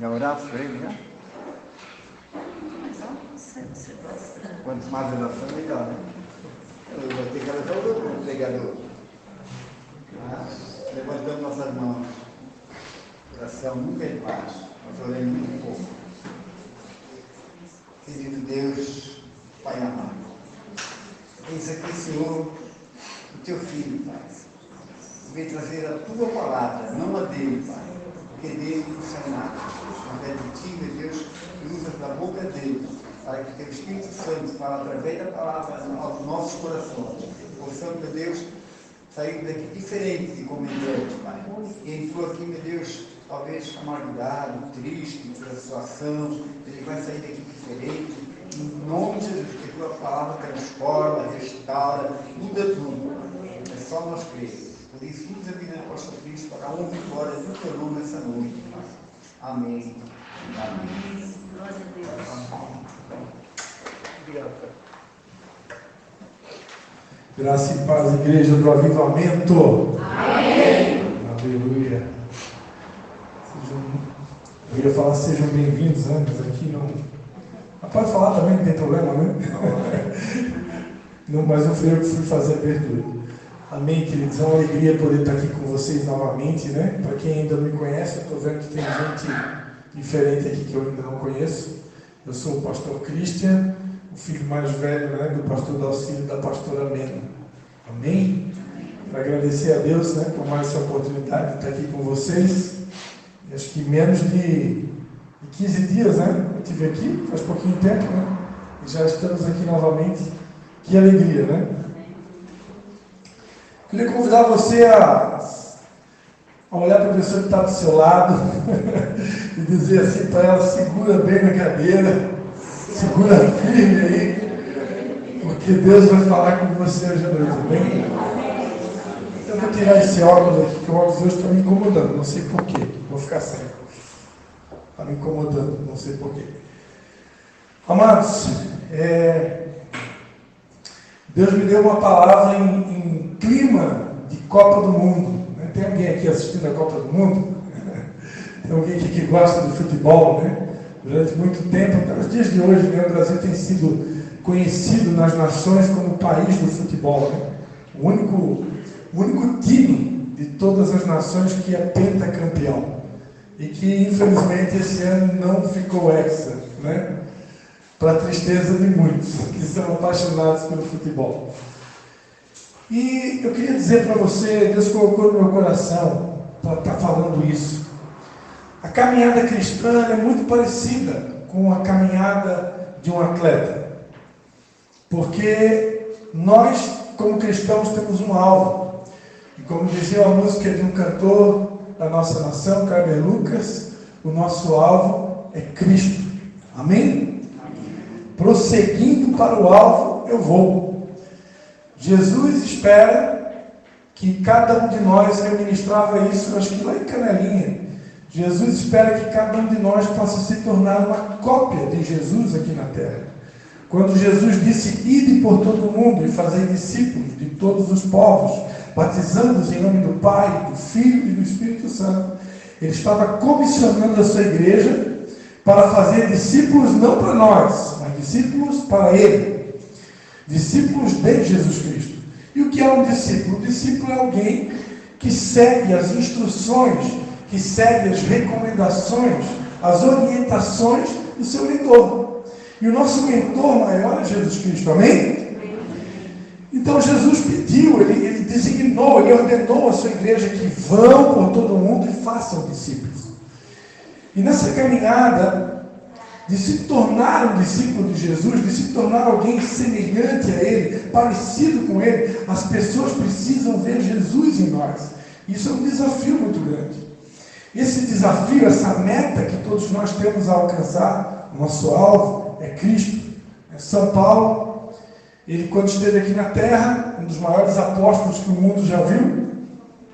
Já oraste para ele, já? Quanto mais oração, melhor, né? Eu vou ter que levar o pregador. Levantando nossas mãos. Oração muito embaixo. Nós oramos muito pouco. Querido Deus, Pai amado. Eis aqui, Senhor, o teu filho, Pai. Vem trazer a tua palavra, não a dele, Pai. Porque dele não sai nada. Através de ti, meu Deus, que usas da boca dele, para que teu Espírito Santo fale através da palavra aos nossos corações. Possamos, meu Deus, sair daqui diferente de como entramos, Pai. E ele for aqui, meu Deus, talvez amargurado, triste, pela situação, ele vai sair daqui diferente. Em nome de Jesus, que a tua palavra transforma, restaura, muda tudo. É só nós crermos. Por isso, usa a vida do apóstolo Cristo para a honra e glória do teu nome nessa noite. Amém. Amém. Glória a Deus. Obrigado, cara. Graça e paz, igreja do avivamento. Amém. Aleluia. Eu ia falar sejam bem-vindos, né? Mas aqui não. Mas pode falar também, não tem problema, né? Não, mas não fui eu que fui fazer a abertura. Amém, queridos. É uma alegria poder estar aqui com vocês novamente, né? Para quem ainda não me conhece, eu estou vendo que tem gente diferente aqui que eu ainda não conheço. Eu sou o pastor Christian, o filho mais velho, né, do pastor Dalcílio e da pastora Mena. Amém? Para agradecer a Deus, né, por mais essa oportunidade de estar aqui com vocês. E acho que menos de 15 dias, né? Eu estive aqui, faz pouquinho tempo, né? E já estamos aqui novamente. Que alegria, né? Queria convidar você a olhar para a pessoa que está do seu lado e dizer assim para ela: segura bem na cadeira, segura firme aí, porque Deus vai falar com você hoje à noite, amém? Eu vou tirar esse óculos aqui, que o óculos hoje está me incomodando, não sei porquê, vou ficar sem. Está me incomodando, não sei porquê. Amados, Deus me deu uma palavra em clima de Copa do Mundo. Né? Tem alguém aqui assistindo a Copa do Mundo? Tem alguém aqui que gosta de futebol, né? Durante muito tempo, até os dias de hoje, né, o Brasil tem sido conhecido nas nações como o país do futebol, né? O único time de todas as nações que é pentacampeão. E que, infelizmente, esse ano não ficou hexa, né? Para a tristeza de muitos que são apaixonados pelo futebol. E eu queria dizer para você, Deus colocou no meu coração para estar falando isso. A caminhada cristã é muito parecida com a caminhada de um atleta. Porque nós, como cristãos, temos um alvo. E como dizia a música de um cantor da nossa nação, Carmen Lucas, o nosso alvo é Cristo. Amém? Prosseguindo para o alvo, eu vou. Jesus espera que cada um de nós, eu ministrava isso, acho que lá em Canelinha, Jesus espera que cada um de nós possa se tornar uma cópia de Jesus aqui na terra. Quando Jesus disse: ide por todo o mundo e fazei discípulos de todos os povos, batizando-os em nome do Pai, do Filho e do Espírito Santo, ele estava comissionando a sua igreja para fazer discípulos não para nós, mas discípulos para Ele. Discípulos de Jesus Cristo. E o que é um discípulo? O discípulo é alguém que segue as instruções, que segue as recomendações, as orientações do seu mentor. E o nosso mentor maior é Jesus Cristo, amém? Então Jesus pediu, ele designou, ele ordenou à sua igreja que vão por todo o mundo e façam discípulos. E nessa caminhada de se tornar um discípulo de Jesus, de se tornar alguém semelhante a Ele, parecido com Ele, as pessoas precisam ver Jesus em nós. Isso é um desafio muito grande. Esse desafio, essa meta que todos nós temos a alcançar, o nosso alvo é Cristo. São Paulo, ele quando esteve aqui na terra, um dos maiores apóstolos que o mundo já viu,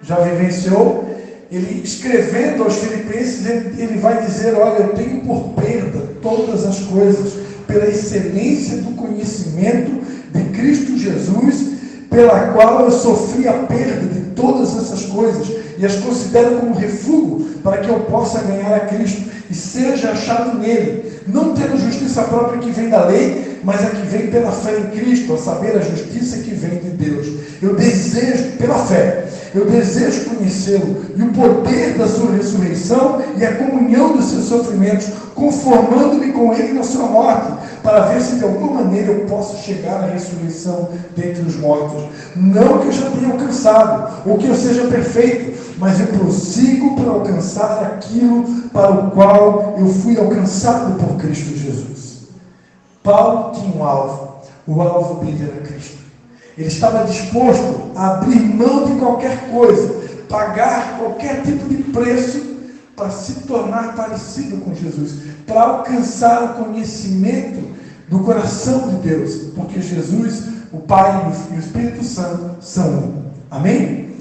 já vivenciou, ele escrevendo aos Filipenses, ele vai dizer, olha, eu tenho por perda todas as coisas, pela excelência do conhecimento de Cristo Jesus, pela qual eu sofri a perda de todas essas coisas, e as considero como refúgio, para que eu possa ganhar a Cristo, e seja achado nele, não tendo justiça própria que vem da lei, mas a que vem pela fé em Cristo, a saber, a justiça que vem de Deus. Eu desejo, pela fé, eu desejo conhecê-lo, e o poder da sua ressurreição, e a comunhão dos seus sofrimentos, conformando-me com ele na sua morte, para ver se de alguma maneira eu posso chegar à ressurreição dentre os mortos. Não que eu já tenha alcançado, ou que eu seja perfeito, mas eu prossigo para alcançar aquilo para o qual eu fui alcançado por Cristo Jesus. Paulo tinha um alvo, o alvo dele era Cristo. Ele estava disposto a abrir mão de qualquer coisa, pagar qualquer tipo de preço para se tornar parecido com Jesus, para alcançar o conhecimento do coração de Deus, porque Jesus, o Pai e o Espírito Santo são um. Amém?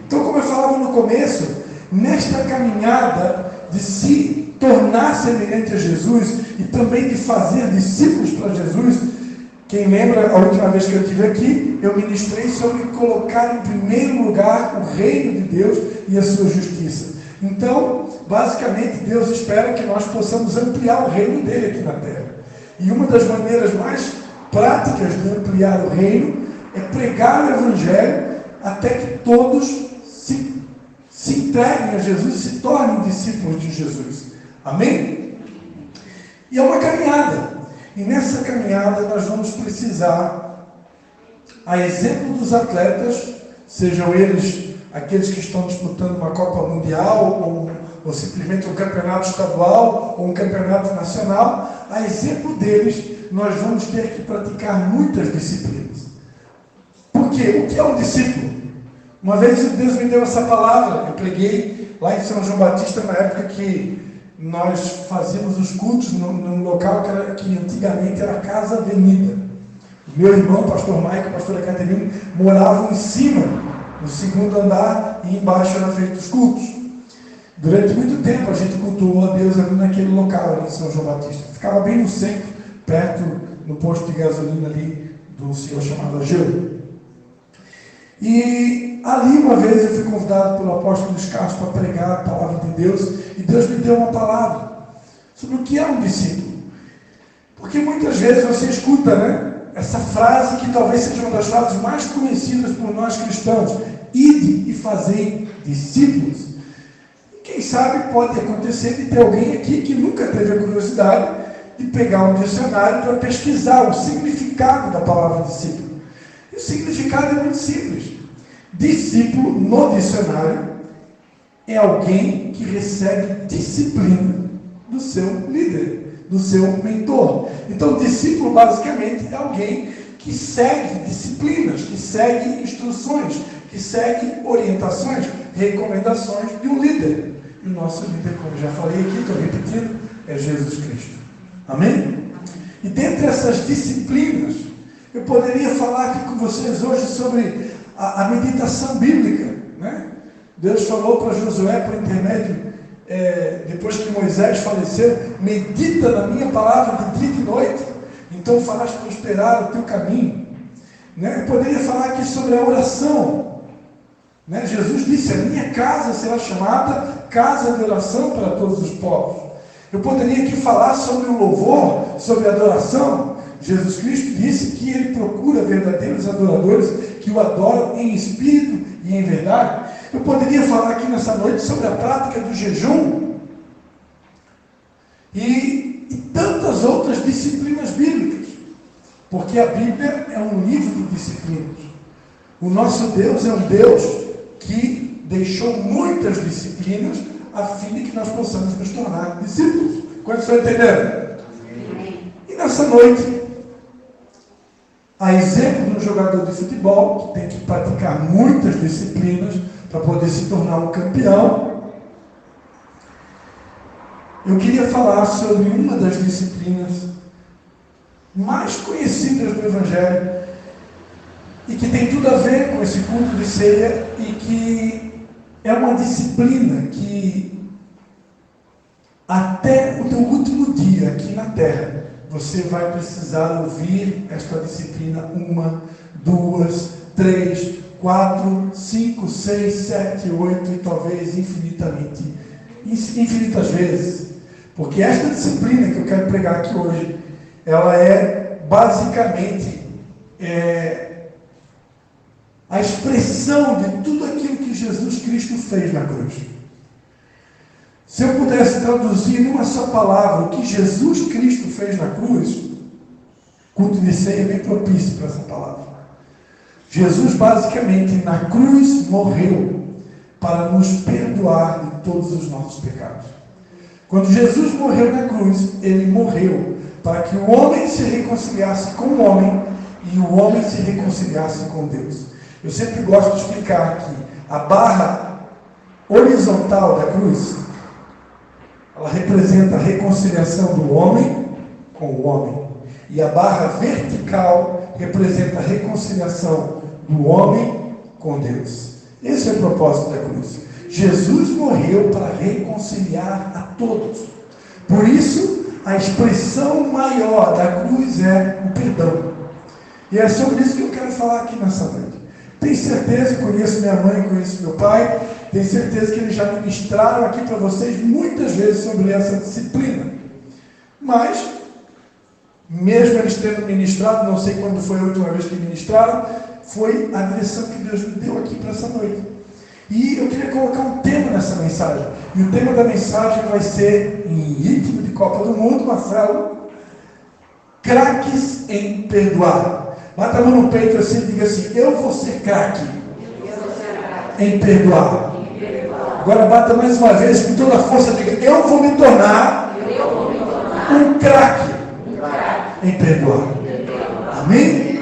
Então, como eu falava no começo, nesta caminhada de se tornar semelhante a Jesus e também de fazer discípulos para Jesus, quem lembra, a última vez que eu estive aqui, eu ministrei sobre colocar em primeiro lugar o reino de Deus e a sua justiça. Então, basicamente, Deus espera que nós possamos ampliar o reino dele aqui na terra. E uma das maneiras mais práticas de ampliar o reino é pregar o Evangelho até que todos se entreguem a Jesus e se tornem discípulos de Jesus. Amém? E é uma caminhada. E nessa caminhada nós vamos precisar, a exemplo dos atletas, sejam eles aqueles que estão disputando uma Copa Mundial, ou simplesmente um campeonato estadual, ou um campeonato nacional, a exemplo deles, nós vamos ter que praticar muitas disciplinas. Por quê? O que é um discípulo? Uma vez Deus me deu essa palavra, eu preguei lá em São João Batista, na época que nós fazíamos os cultos num local que antigamente era Casa Avenida. O meu irmão, pastor Maico, pastora Caterina, moravam em cima, no segundo andar, e embaixo eram feitos os cultos. Durante muito tempo a gente cultuou a Deus ali naquele local, ali em São João Batista. Ficava bem no centro, perto, no posto de gasolina ali, do senhor chamado Ageu. E ali uma vez eu fui convidado pelo apóstolo Luiz Carlos para pregar a palavra de Deus, e Deus me deu uma palavra sobre o que é um discípulo. Porque muitas vezes você escuta, né, essa frase que talvez seja uma das frases mais conhecidas por nós cristãos: ide e fazei discípulos. E quem sabe pode acontecer de ter alguém aqui que nunca teve a curiosidade de pegar um dicionário para pesquisar o significado da palavra discípulo. E o significado é muito simples. Discípulo, no dicionário, é alguém que recebe disciplina do seu líder, do seu mentor. Então, discípulo, basicamente, é alguém que segue disciplinas, que segue instruções, que segue orientações, recomendações de um líder. E o nosso líder, como já falei aqui, estou repetindo, é Jesus Cristo. Amém? E dentre essas disciplinas, eu poderia falar aqui com vocês hoje sobre a meditação bíblica, né? Deus falou para Josué, por intermédio, depois que Moisés faleceu: medita na minha palavra de dia e de noite, então farás prosperar o teu caminho, né? Eu poderia falar aqui sobre a oração, né? Jesus disse: a minha casa será chamada casa de oração para todos os povos. Eu poderia aqui falar sobre o louvor, sobre a adoração. Jesus Cristo disse que ele procura verdadeiros adoradores que o adoram em espírito e em verdade. Eu poderia falar aqui nessa noite sobre a prática do jejum e tantas outras disciplinas bíblicas, porque a Bíblia é um livro de disciplinas. O nosso Deus é um Deus que deixou muitas disciplinas a fim de que nós possamos nos tornar discípulos. Quantos estão entendendo? E nessa noite, a exemplo de um jogador de futebol que tem que praticar muitas disciplinas para poder se tornar um campeão, eu queria falar sobre uma das disciplinas mais conhecidas do Evangelho e que tem tudo a ver com esse culto de ceia e que é uma disciplina que até o teu último dia aqui na Terra você vai precisar ouvir esta disciplina 1, 2, 3, 4, 5, 6, 7, 8 e talvez infinitas vezes. Porque esta disciplina que eu quero pregar aqui hoje, ela é basicamente a expressão de tudo aquilo que Jesus Cristo fez na cruz. Se eu pudesse traduzir numa só palavra o que Jesus Cristo fez na cruz, culto de ceia é bem propício para essa palavra. Jesus basicamente na cruz morreu para nos perdoar de todos os nossos pecados. Quando Jesus morreu na cruz, ele morreu para que o homem se reconciliasse com o homem e o homem se reconciliasse com Deus. Eu sempre gosto de explicar que a barra horizontal da cruz, ela representa a reconciliação do homem com o homem. E a barra vertical representa a reconciliação do homem com Deus. Esse é o propósito da cruz. Jesus morreu para reconciliar a todos. Por isso, a expressão maior da cruz é o perdão. E é sobre isso que eu quero falar aqui nessa noite. Tenho certeza, conheço minha mãe, conheço meu pai, tenho certeza que eles já ministraram aqui para vocês muitas vezes sobre essa disciplina. Mas, mesmo eles tendo ministrado, não sei quando foi a última vez que ministraram, foi a direção que Deus me deu aqui para essa noite. E eu queria colocar um tema nessa mensagem. E o tema da mensagem vai ser, em ritmo de Copa do Mundo, Marcelo, craques em perdoar. Bata a mão no peito assim e diga assim: eu vou ser craque em perdoar. Agora bata mais uma vez com toda a força e diga: eu vou me tornar um craque em perdoar. Amém?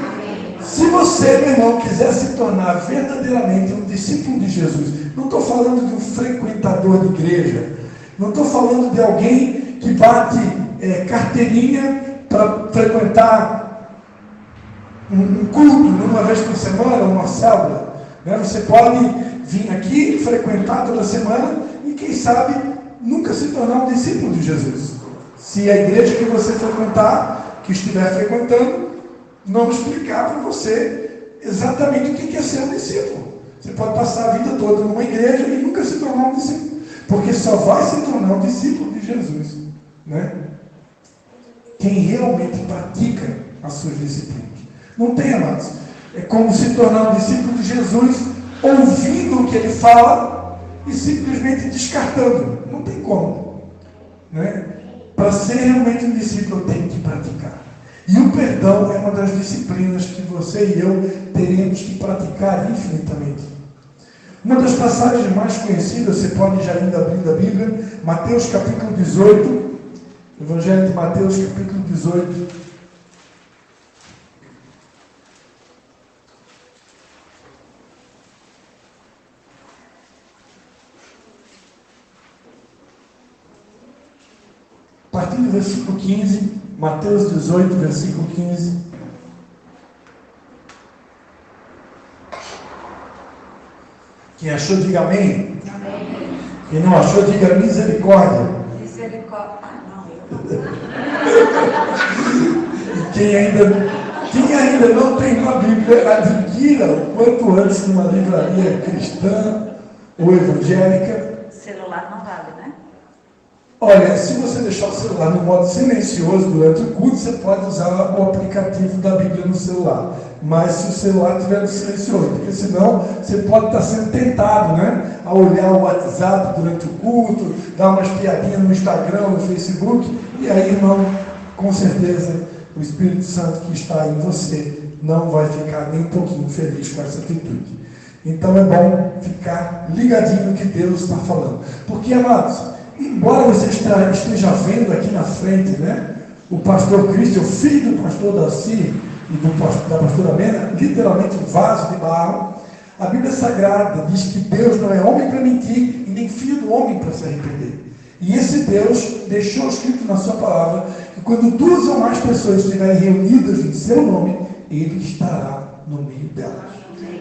Se você, meu irmão, quiser se tornar verdadeiramente um discípulo de Jesus, não estou falando de um frequentador de igreja, não estou falando de alguém que bate carteirinha para frequentar um culto uma vez por semana, uma célula. Você pode vir aqui, frequentar toda semana e quem sabe nunca se tornar um discípulo de Jesus. Se a igreja que você frequentar, que estiver frequentando, não explicar para você exatamente o que é ser um discípulo. Você pode passar a vida toda numa igreja e nunca se tornar um discípulo, porque só vai se tornar um discípulo de Jesus, quem realmente pratica as suas disciplinas. Não tem, amados. É como se tornar um discípulo de Jesus ouvindo o que ele fala e simplesmente descartando. Não tem como. Para ser realmente um discípulo, eu tenho que praticar. E o perdão é uma das disciplinas que você e eu teremos que praticar infinitamente. Uma das passagens mais conhecidas, você pode já ir abrindo a Bíblia, Mateus capítulo 18, Evangelho de Mateus capítulo 18. A partir do versículo 15, Mateus 18, versículo 15. Quem achou, diga amém. Amém. Quem não achou, diga misericórdia. Misericórdia. E quem ainda não tem uma Bíblia, adquira o quanto antes numa livraria cristã ou evangélica. Celular não vale, né? Olha, se você deixar o celular no modo silencioso durante o culto, você pode usar o aplicativo da Bíblia no celular. Mas se o celular estiver no silencioso, porque senão você pode estar sendo tentado, né? A olhar o WhatsApp durante o culto, dar umas piadinhas no Instagram, no Facebook, e aí, irmão, com certeza, o Espírito Santo que está em você não vai ficar nem um pouquinho feliz com essa atitude. Então é bom ficar ligadinho no que Deus está falando. Porque, amados, embora você esteja vendo aqui na frente, né, o pastor Cristian, o filho do pastor Darcy e da pastora Mena, literalmente um vaso de barro, a Bíblia Sagrada diz que Deus não é homem para mentir e nem filho do homem para se arrepender. E esse Deus deixou escrito na sua palavra que quando 2 ou mais pessoas estiverem reunidas em seu nome, Ele estará no meio delas.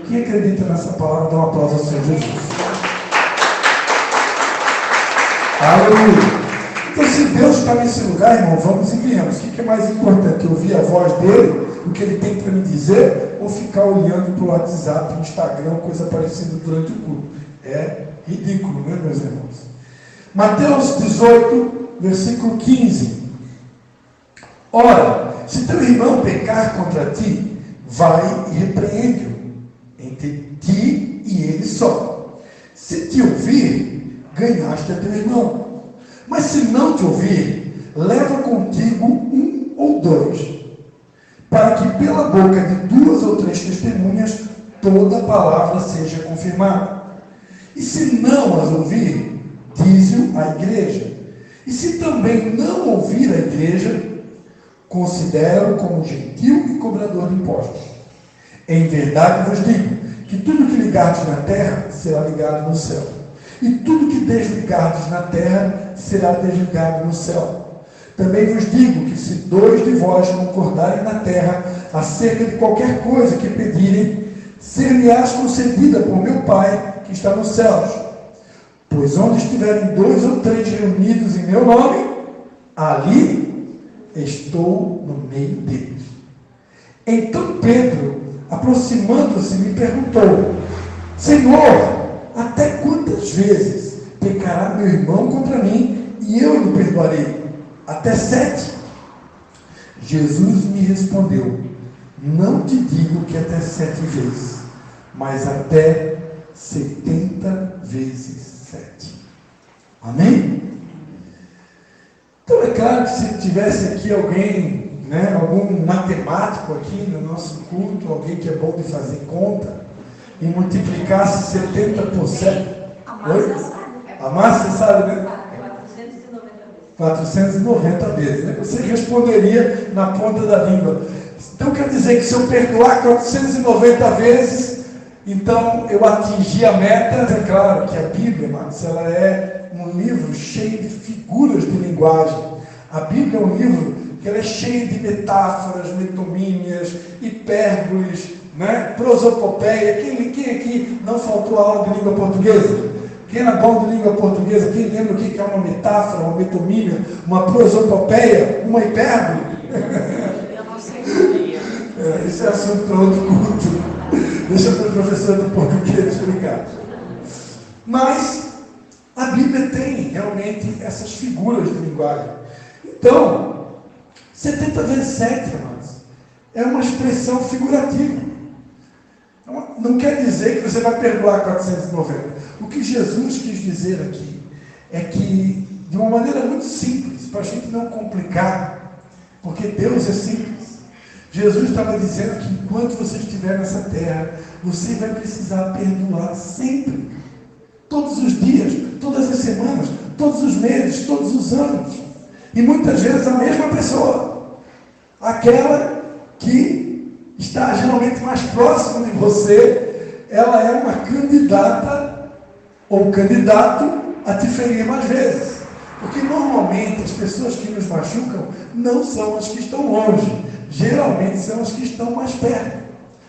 Quem acredita nessa palavra, dá um aplauso ao Senhor Jesus. Aleluia. Então, se Deus está nesse lugar, irmão, vamos e viemos. O que é mais importante? Ouvir a voz dele, o que ele tem para me dizer, ou ficar olhando para o WhatsApp, Instagram, coisa parecida durante o culto? É ridículo, né, meus irmãos? Mateus 18, versículo 15. Ora, se teu irmão pecar contra ti, vai e repreende-o entre ti e ele só. Se te ouvir, ganhaste a teu irmão. Mas se não te ouvir, leva contigo 1 ou 2, para que pela boca de 2 ou 3 testemunhas toda a palavra seja confirmada. E se não as ouvir, dize-o à igreja. E se também não ouvir a igreja, considera-o como gentil e cobrador de impostos. Em verdade vos digo que tudo que ligardes na terra será ligado no céu, e tudo que desligardes na terra será desligado no céu. Também vos digo que se 2 de vós concordarem na terra acerca de qualquer coisa que pedirem, ser-lhe-ás concedida por meu Pai que está nos céus. Pois onde estiverem 2 ou 3 reunidos em meu nome, ali estou no meio deles. Então Pedro, aproximando-se, me perguntou: Senhor, até quantas vezes pecará meu irmão contra mim e eu lhe perdoarei? Até 7? Jesus me respondeu: não te digo que até 7 vezes, mas até 70 vezes 7. Amém? Então é claro que se tivesse aqui alguém, né, algum matemático aqui no nosso culto, alguém que é bom de fazer conta, e multiplicasse 70 por 7. A Márcia sabe. A Márcia sabe, né? 490 vezes. 490 vezes, né? Você responderia na ponta da língua. Então quer dizer que se eu perdoar 490 vezes, então eu atingi a meta. É claro que a Bíblia, irmãos, ela é um livro cheio de figuras de linguagem. A Bíblia é um livro que ela é cheia de metáforas, metonímias, hipérboles, né? Prosopopeia. Quem aqui não faltou a aula de língua portuguesa? Quem é bom de língua portuguesa? Quem lembra o que é uma metáfora, uma metonímia, uma prosopopeia, uma hipérbole? Eu não sei o que Isso é assunto para outro culto. Deixa para o professor do português explicar. Mas a Bíblia tem realmente essas figuras de linguagem. Então, 70 vezes 7, irmãos, é uma expressão figurativa. Não quer dizer que você vai perdoar 490. O que Jesus quis dizer aqui é que, de uma maneira muito simples, para a gente não complicar, porque Deus é simples, Jesus estava dizendo que enquanto você estiver nessa terra, você vai precisar perdoar sempre, todos os dias, todas as semanas, todos os meses, todos os anos, e muitas vezes a mesma pessoa, aquela que está geralmente mais próxima de você, ela é uma candidata ou candidato a te ferir mais vezes. Porque normalmente as pessoas que nos machucam não são as que estão longe, geralmente são as que estão mais perto,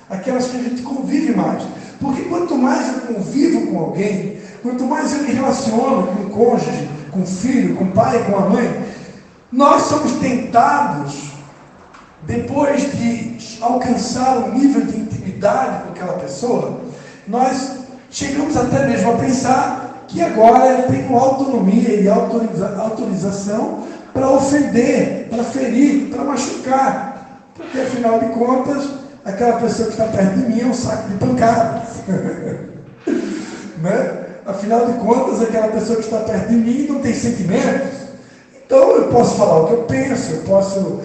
aquelas que a gente convive mais. Porque quanto mais eu convivo com alguém, quanto mais eu me relaciono com o cônjuge, com o filho, com o pai, com a mãe, nós somos tentados, depois de alcançar um nível de intimidade com aquela pessoa, nós chegamos até mesmo a pensar que agora ele tem autonomia e autorização para ofender, para ferir, para machucar. Porque, afinal de contas, aquela pessoa que está perto de mim é um saco de pancadas. Né? Afinal de contas, aquela pessoa que está perto de mim não tem sentimentos. Então, eu posso falar o que eu penso, eu posso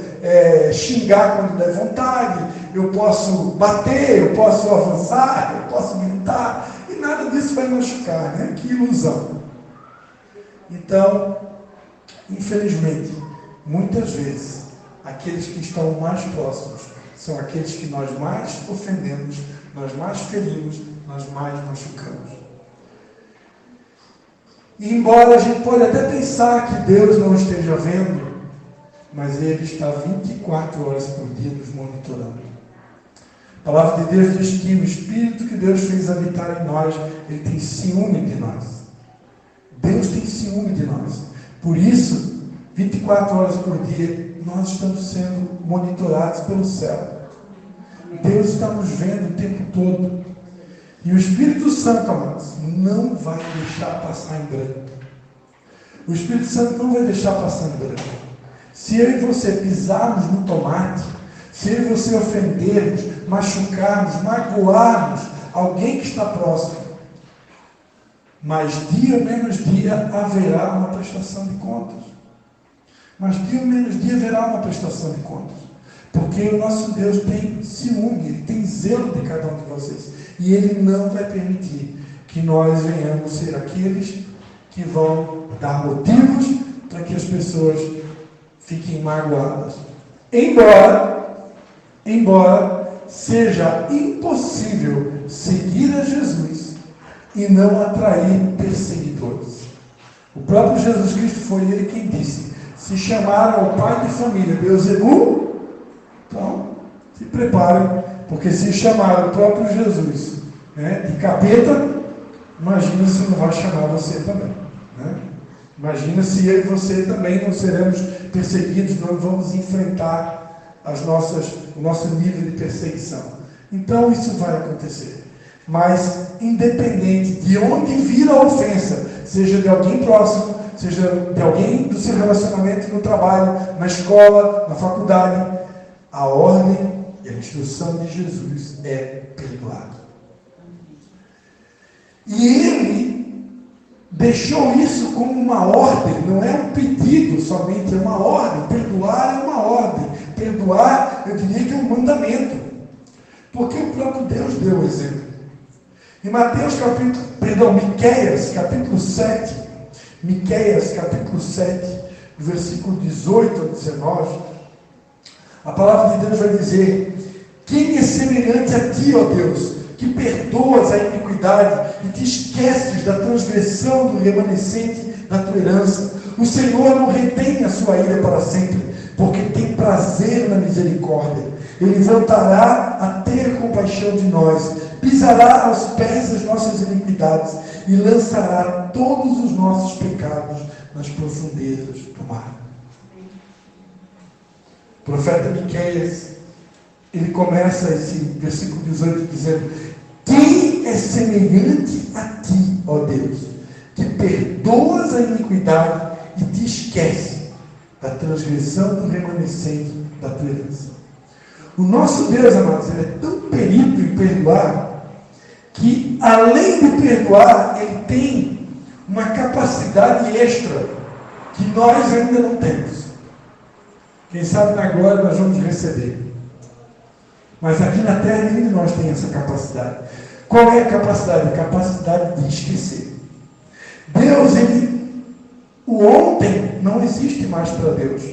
xingar quando der vontade, eu posso bater, eu posso avançar, eu posso gritar, e nada disso vai machucar, né? Que ilusão. Então, infelizmente, muitas vezes, aqueles que estão mais próximos são aqueles que nós mais ofendemos, nós mais ferimos, nós mais machucamos. E embora a gente pode até pensar que Deus não esteja vendo, mas Ele está 24 horas por dia nos monitorando. A palavra de Deus diz que o Espírito que Deus fez habitar em nós, Ele tem ciúme de nós. Deus tem ciúme de nós. Por isso, 24 horas por dia, nós estamos sendo monitorados pelo céu. Deus está nos vendo o tempo todo. E o Espírito Santo, amados, não vai deixar passar em branco. O Espírito Santo não vai deixar passar em branco. Se eu e você pisarmos no tomate, se eu e você ofendermos, machucarmos, magoarmos alguém que está próximo, mas dia menos dia haverá uma prestação de contas. Mas dia menos dia haverá uma prestação de contas. Porque o nosso Deus tem ciúme, Ele tem zelo de cada um de vocês. E Ele não vai permitir que nós venhamos ser aqueles que vão dar motivos para que as pessoas fiquem magoadas. Embora seja impossível seguir a Jesus e não atrair perseguidores. O próprio Jesus Cristo foi Ele quem disse: se chamaram ao pai de família Beelzebul, então se preparem, porque se chamaram o próprio Jesus, né, de capeta, imagina se não vai chamar você também, né? Imagina se eu e você também não seremos perseguidos, não vamos enfrentar o nosso nível de perseguição. Então isso vai acontecer. Mas independente de onde vir a ofensa, seja de alguém próximo, seja de alguém do seu relacionamento no trabalho, na escola, na faculdade, a ordem e a instrução de Jesus é perdoar. E Ele deixou isso como uma ordem, não é um pedido somente, é uma ordem. Perdoar é uma ordem. Perdoar, eu diria que é um mandamento. Porque o próprio Deus deu o exemplo. Em Miqueias, capítulo 7, Miqueias, capítulo 7, versículo 18 a 19, a palavra de Deus vai dizer: quem é semelhante a ti, ó Deus, que perdoas a iniquidade e te esqueces da transgressão do remanescente da tua herança? O Senhor não retém a sua ira para sempre, porque tem prazer na misericórdia. Ele voltará a ter compaixão de nós, pisará aos pés as nossas iniquidades e lançará todos os nossos pecados nas profundezas do mar. O profeta Miqueias, ele começa esse versículo 18 dizendo: quem é semelhante a ti, ó Deus, que perdoas a iniquidade e te esquece da transgressão do remanescente da tua herança. O nosso Deus, amados, ele é tão perito em perdoar, que além de perdoar, ele tem uma capacidade extra que nós ainda não temos. Quem sabe na glória nós vamos receber. Mas aqui na terra nenhum de nós tem essa capacidade. Qual é a capacidade? A capacidade de esquecer. Deus, o ontem não existe mais para Deus.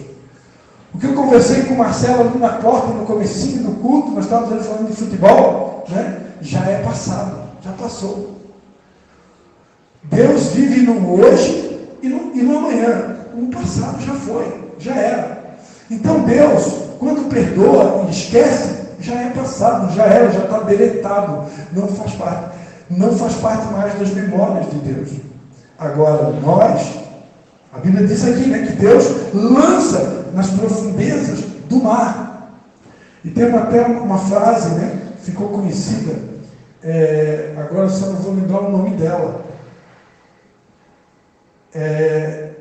O que eu conversei com o Marcelo ali na porta, no comecinho do culto, nós estávamos ali falando de futebol, né? Já é passado, já passou. Deus vive no hoje e no amanhã. O passado já foi, já era. Então Deus, quando perdoa e esquece, já é passado, já era, já está deletado, não faz parte mais das memórias de Deus. Agora, nós, a Bíblia diz aqui, né, que Deus lança nas profundezas do mar. E tem até uma frase, né, ficou conhecida, agora só não vou lembrar o nome dela, era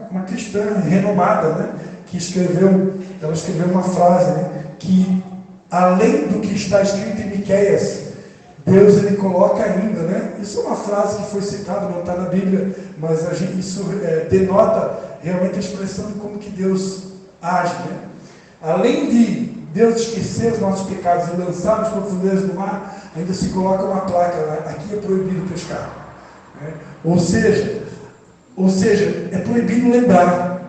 uma cristã renomada, né? Ela escreveu uma frase, né? Que além do que está escrito em Miqueias, Deus ele coloca ainda, né? Isso é uma frase que foi citada, não está na Bíblia, mas isso denota realmente a expressão de como que Deus age, né? Além de Deus esquecer os nossos pecados e lançar nas profundezas do mar, ainda se coloca uma placa lá, aqui é proibido pescar, né? Ou seja, é proibido lembrar.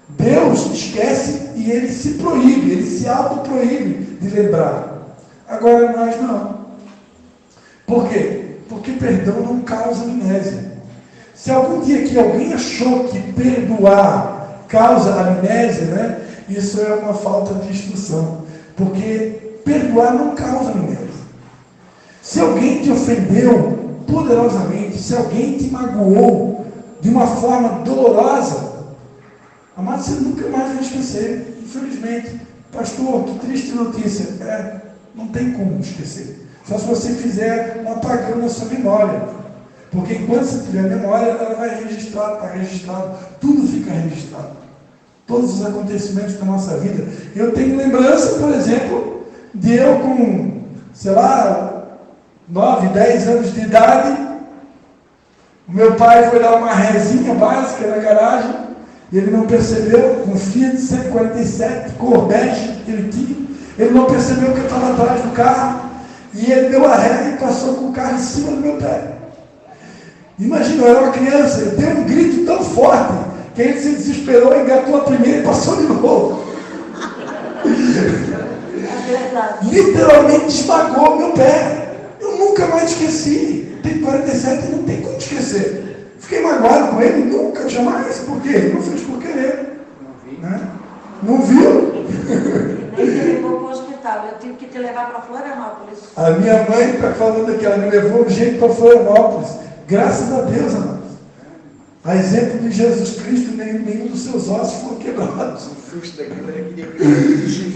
Deus esquece e ele se proíbe, ele se autoproíbe de lembrar. Agora nós não. Por quê? Porque perdão não causa amnésia. Se algum dia que alguém achou que perdoar causa amnésia, né? Isso é uma falta de instrução. Porque perdoar não causa amnésia. Se alguém te ofendeu poderosamente, se alguém te magoou de uma forma dolorosa, amado, você nunca mais vai esquecer. Infelizmente, pastor, que triste notícia. Não tem como esquecer. Só se você fizer um apagão na sua memória. Porque enquanto você tiver memória, ela vai registrar, está registrado. Tudo fica registrado. Todos os acontecimentos da nossa vida. Eu tenho lembrança, por exemplo, de eu com, 9, 10 anos de idade, o meu pai foi dar uma rezinha básica na garagem, e ele não percebeu, com um Fiat 147, cor bege que ele tinha, ele não percebeu que eu estava atrás do carro, e ele deu a ré e passou com o carro em cima do meu pé. Imagina, eu era uma criança, eu dei um grito tão forte, que ele se desesperou, engatou a primeira e passou de novo. Literalmente esmagou meu pé. Eu nunca mais esqueci. Tem 47 e não tem como esquecer. Fiquei magoado com ele, nunca, jamais. Por quê? Ele não fez por querer. Não viu? Nem me levou para o hospital, eu tive que te levar para Florianópolis. A minha mãe está falando aqui, ela me levou urgente para Florianópolis. Graças a Deus, amados. A exemplo de Jesus Cristo, nenhum dos seus ossos foram quebrados.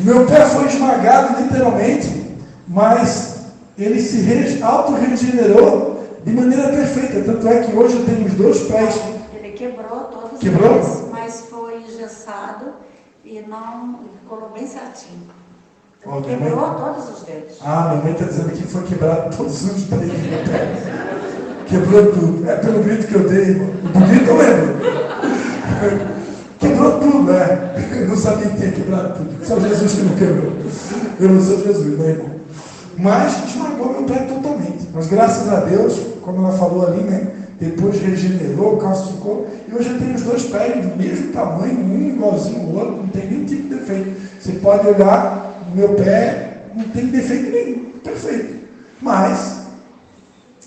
Meu pé foi esmagado, literalmente, mas ele se auto-regenerou de maneira perfeita. Tanto é que hoje eu tenho os 2 pés. Ele quebrou todos Quebrou? eles, mas foi engessado e não colou bem certinho. Quebrou todos os dedos. Minha mãe está dizendo que foi quebrado todos os dedos do meu pé. Quebrou tudo. É pelo grito que eu dei, irmão. Do grito eu lembro. Quebrou tudo, né? Eu não sabia que tinha quebrado tudo. Só Jesus que não quebrou. Eu não sou Jesus, né, irmão? Mas esmagou meu pé totalmente. Mas graças a Deus, como ela falou ali, né? Depois regenerou, calcificou. E hoje eu tenho os 2 pés do mesmo tamanho, um igualzinho ao outro, não tem nenhum tipo de defeito. Você pode olhar no meu pé, não tem defeito nenhum. Perfeito. Mas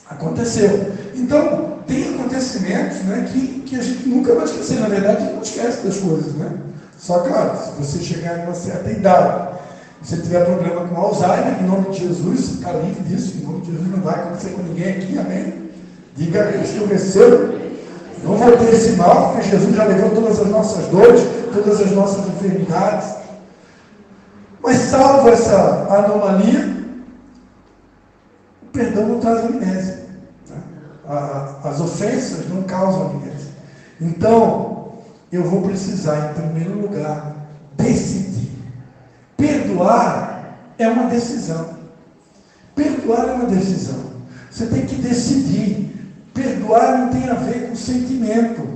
aconteceu. Então, tem acontecimentos, né, que a gente nunca vai esquecer. Na verdade, a gente não esquece das coisas, né? Só, claro, se você chegar em uma certa idade, se você tiver problema com Alzheimer, em nome de Jesus, você está livre disso, em nome de Jesus, não vai acontecer com ninguém aqui, amém? Diga que eu recebo. Não vou ter esse mal, porque Jesus já levou todas as nossas dores, todas as nossas enfermidades. Mas salvo essa anomalia, o perdão não traz amnésia. As ofensas não causam amnésia. Então, eu vou precisar, em primeiro lugar, decidir. Perdoar é uma decisão. Perdoar é uma decisão. Você tem que decidir. Perdoar não tem a ver com sentimento.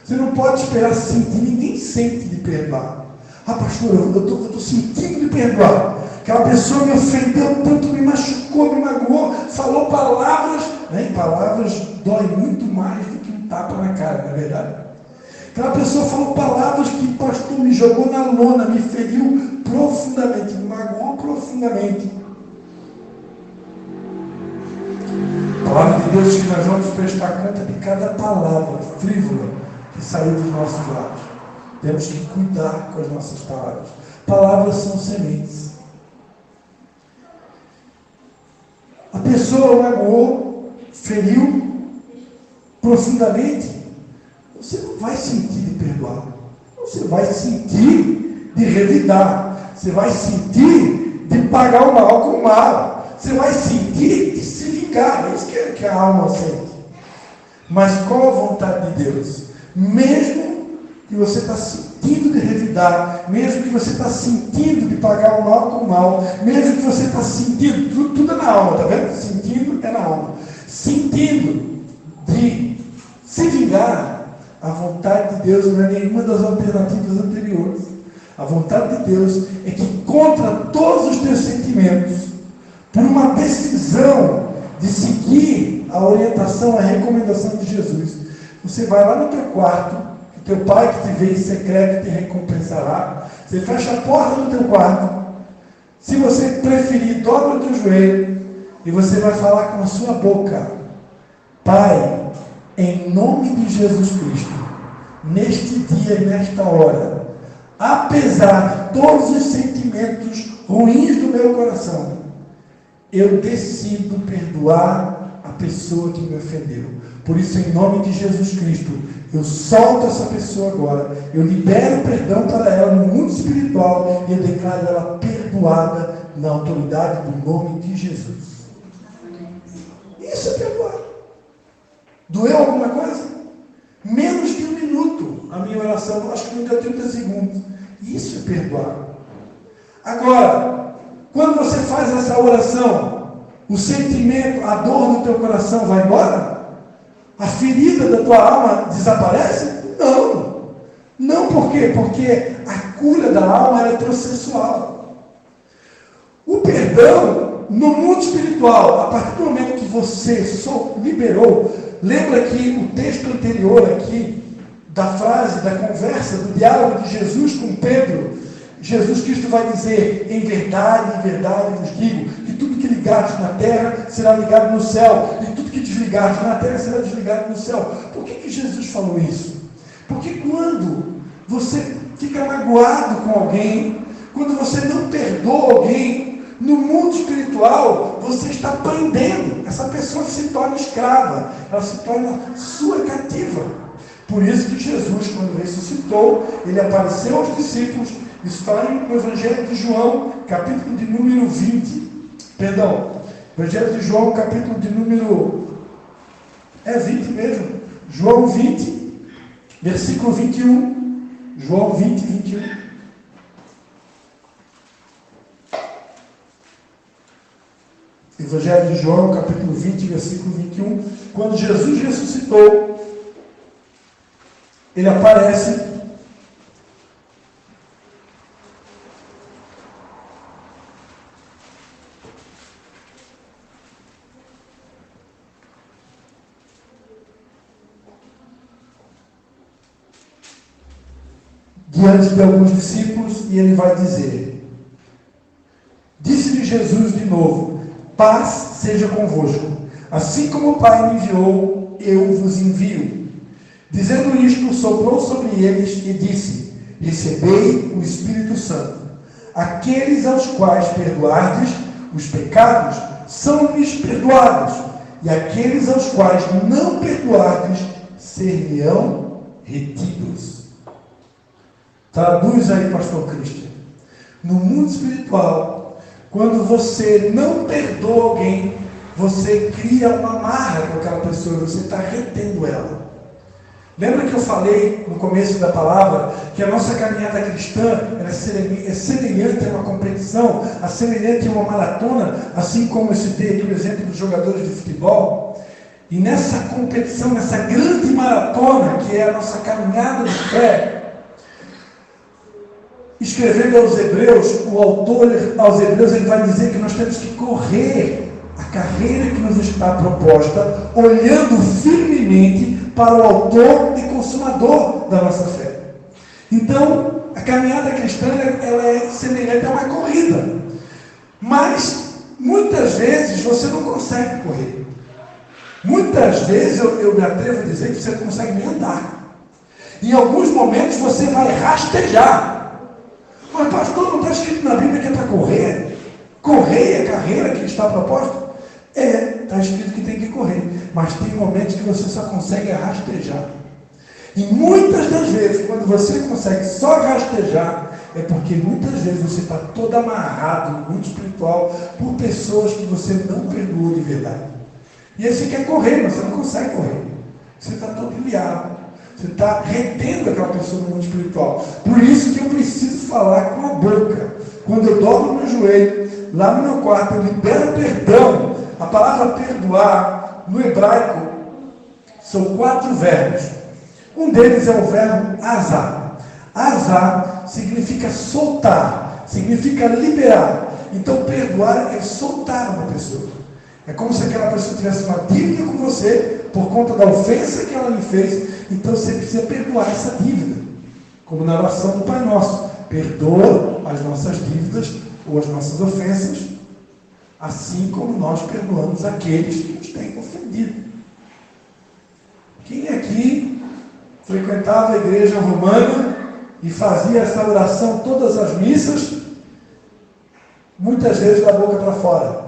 Você não pode esperar sentir. Ninguém sente de perdoar. Pastor, eu estou sentindo de perdoar. Aquela pessoa me ofendeu tanto, me machucou, me magoou, falou palavras, né? E palavras doem muito mais do que um tapa na cara, não é verdade? Aquela pessoa falou palavras que o pastor me jogou na lona, me feriu profundamente, me magoou profundamente. A palavra de Deus que nós vamos prestar conta de cada palavra frívola que saiu dos nossos lábios. Temos que cuidar com as nossas palavras. Palavras são sementes. A pessoa magoou, feriu profundamente. Você não vai sentir de perdoar. Você vai sentir de revidar. Você vai sentir de pagar o mal com o mal. Você vai sentir de se vingar. É isso que a alma sente. Mas qual a vontade de Deus? Mesmo que você está sentindo de revidar, mesmo que você está sentindo de pagar o mal com o mal, mesmo que você está sentindo, tudo é na alma, tá vendo? Sentindo é na alma. Sentindo de se vingar, a vontade de Deus não é nenhuma das alternativas anteriores. A vontade de Deus é que contra todos os teus sentimentos, por uma decisão de seguir a orientação, a recomendação de Jesus, você vai lá no teu quarto, que teu pai que te vê em secreto te recompensará. Você fecha a porta do teu quarto. Se você preferir, dobra o teu joelho e você vai falar com a sua boca: Pai, em nome de Jesus Cristo, neste dia e nesta hora, apesar de todos os sentimentos ruins do meu coração, eu decido perdoar a pessoa que me ofendeu. Por isso, em nome de Jesus Cristo, eu solto essa pessoa agora, eu libero perdão para ela no mundo espiritual e eu declaro ela perdoada na autoridade do nome de Jesus. Isso é perdoar. Doeu alguma coisa? Menos de 1 minuto a minha oração, acho que não deu 30 segundos. Isso é perdoar. Agora, quando você faz essa oração, o sentimento, a dor no teu coração vai embora? A ferida da tua alma desaparece? Não. Não por quê? Porque a cura da alma é processual. O perdão, no mundo espiritual, a partir do momento que você só liberou, lembra que o texto anterior aqui, da frase, da conversa, do diálogo de Jesus com Pedro, Jesus Cristo vai dizer: em verdade vos digo, que tudo que ligares na terra será ligado no céu, e tudo que desligares na terra será desligado no céu. Por que Jesus falou isso? Porque quando você fica magoado com alguém, quando você não perdoa alguém, no mundo espiritual, você está prendendo. Essa pessoa se torna escrava, ela se torna sua cativa. Por isso que Jesus, quando ressuscitou, ele apareceu aos discípulos. Isso está no Evangelho de João, capítulo de número 20. Perdão, Evangelho de João, capítulo de número... 20 mesmo. João 20, versículo 21. João 20, 21. Evangelho de João, capítulo 20, versículo 21. Quando Jesus ressuscitou, ele aparece diante de alguns discípulos e ele vai dizer: disse-lhe Jesus de novo: paz seja convosco, assim como o Pai me enviou, eu vos envio. Dizendo isto, soprou sobre eles e disse: recebei o Espírito Santo. Aqueles aos quais perdoardes os pecados, são-lhes perdoados, e aqueles aos quais não perdoardes, ser-lhe-ão retidos. Traduz aí, pastor Cristian. No mundo espiritual, quando você não perdoa alguém, você cria uma marra com aquela pessoa, você está retendo ela. Lembra que eu falei no começo da palavra que a nossa caminhada cristã é semelhante a uma competição, é semelhante a uma maratona, assim como eu citei aqui o exemplo dos jogadores de futebol? E nessa competição, nessa grande maratona que é a nossa caminhada de fé, escrevendo aos Hebreus, o autor aos Hebreus, ele vai dizer que nós temos que correr a carreira que nos está proposta, olhando firmemente para o autor e consumador da nossa fé. Então, a caminhada cristã, ela é semelhante a uma corrida. Mas, muitas vezes, você não consegue correr. Muitas vezes, eu me atrevo a dizer que você não consegue nem andar. Em alguns momentos, você vai rastejar. Mas, pastor, não está escrito na Bíblia que é para correr? Correr é a carreira que está proposta? Está escrito que tem que correr. Mas tem momentos que você só consegue rastejar. E muitas das vezes, quando você consegue só rastejar, é porque muitas vezes você está todo amarrado no mundo espiritual por pessoas que você não perdoou de verdade. E aí você quer correr, mas você não consegue correr. Você está todo ilhado. Você está retendo aquela pessoa no mundo espiritual. Por isso que eu preciso falar com a boca. Quando eu dobro meu joelho, lá no meu quarto, eu libero perdão. A palavra perdoar, no hebraico, são 4 verbos. Um deles é o verbo azar. Azar significa soltar, significa liberar. Então, perdoar é soltar uma pessoa. É como se aquela pessoa tivesse uma dívida com você por conta da ofensa que ela lhe fez. Então, você precisa perdoar essa dívida. Como na oração do Pai Nosso. Perdoa as nossas dívidas ou as nossas ofensas, assim como nós perdoamos aqueles que nos têm ofendido. Quem aqui frequentava a igreja romana e fazia essa oração todas as missas, muitas vezes da boca para fora,